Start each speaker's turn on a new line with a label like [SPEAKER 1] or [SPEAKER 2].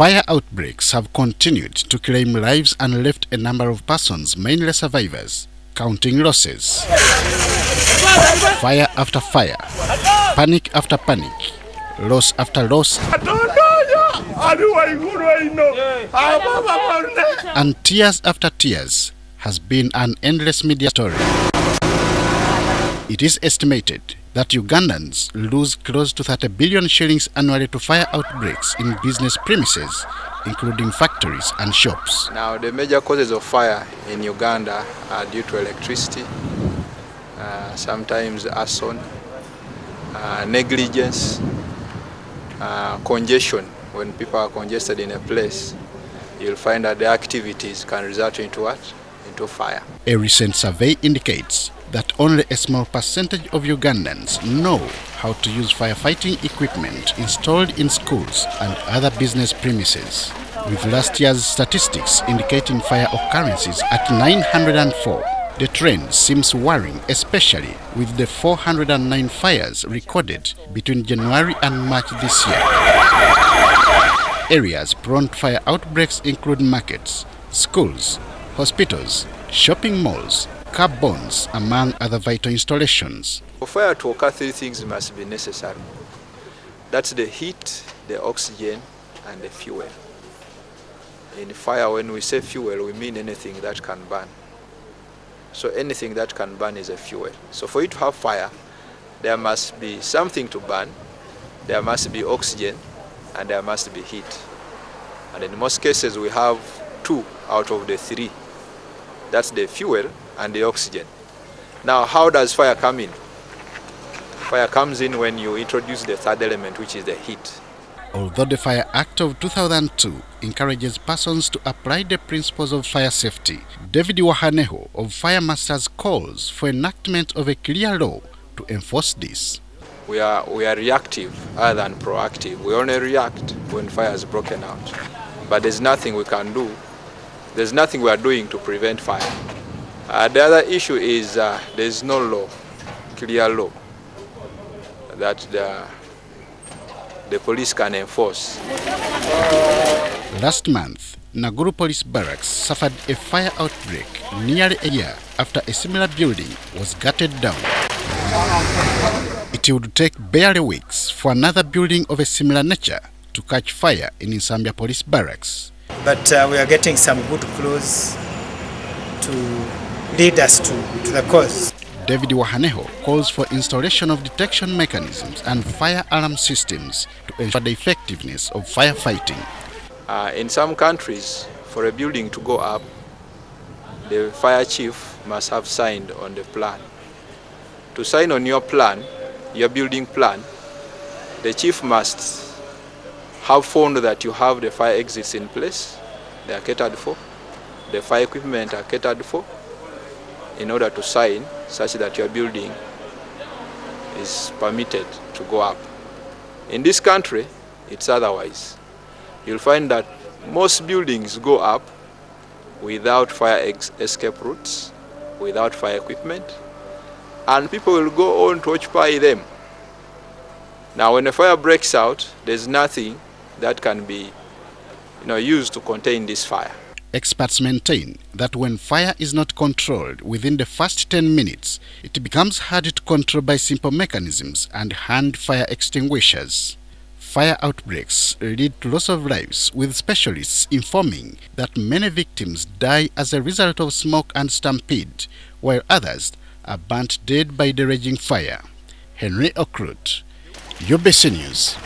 [SPEAKER 1] Fire outbreaks have continued to claim lives and left a number of persons, mainly survivors, counting losses. Fire after fire, panic after panic, loss after loss, and tears after tears has been an endless media story. It is estimated that Ugandans lose close to 30 billion shillings annually to fire outbreaks in business premises, including factories and shops.
[SPEAKER 2] Now, the major causes of fire in Uganda are due to electricity, sometimes arson, negligence, congestion. When people are congested in a place, you'll find that the activities can result into what? Into fire.
[SPEAKER 1] A recent survey indicates that only a small percentage of Ugandans know how to use firefighting equipment installed in schools and other business premises, with last year's statistics indicating fire occurrences at 904. The trend seems worrying, especially with the 409 fires recorded between January and March this year. Areas prone to fire outbreaks include markets, schools, hospitals, shopping malls, car bonds, among other vital installations.
[SPEAKER 2] For fire to occur, three things must be necessary. That's the heat, the oxygen, and the fuel. In fire, when we say fuel, we mean anything that can burn. So anything that can burn is a fuel. So for you to have fire, there must be something to burn, there must be oxygen, and there must be heat. And in most cases, we have two out of the three. That's the fuel and the oxygen. Now, how does fire come in? Fire comes in when you introduce the third element, which is the heat.
[SPEAKER 1] Although the Fire Act of 2002 encourages persons to apply the principles of fire safety, David Wahaneho of Fire Masters calls for enactment of a clear law to enforce this.
[SPEAKER 2] We are reactive rather than proactive. We only react when fire is broken out. But there's nothing we can do. There's nothing we are doing to prevent fire. The other issue is there's no law, clear law, that the police can enforce. Last
[SPEAKER 1] month, Naguru Police Barracks suffered a fire outbreak nearly a year after a similar building was gutted down. It would take barely weeks for another building of a similar nature to catch fire in Nsambya Police Barracks.
[SPEAKER 3] But we are getting some good clues to lead us to the cause.
[SPEAKER 1] David Wahaneho calls for installation of detection mechanisms and fire alarm systems to ensure the effectiveness of firefighting.
[SPEAKER 2] In some countries, for a building to go up, the fire chief must have signed on the plan. To sign on your plan, your building plan, the chief must have found that you have the fire exits in place, they are catered for, the fire equipment are catered for, in order to sign such that your building is permitted to go up. In this country, it's otherwise. You'll find that most buildings go up without fire escape routes, without fire equipment, and people will go on to occupy them. Now, when a fire breaks out, there's nothing that can be used to contain this fire.
[SPEAKER 1] Experts maintain that when fire is not controlled within the first 10 minutes, it becomes hard to control by simple mechanisms and hand fire extinguishers. Fire outbreaks lead to loss of lives, with specialists informing that many victims die as a result of smoke and stampede, while others are burnt dead by the raging fire. Henry Okrut, UBC News.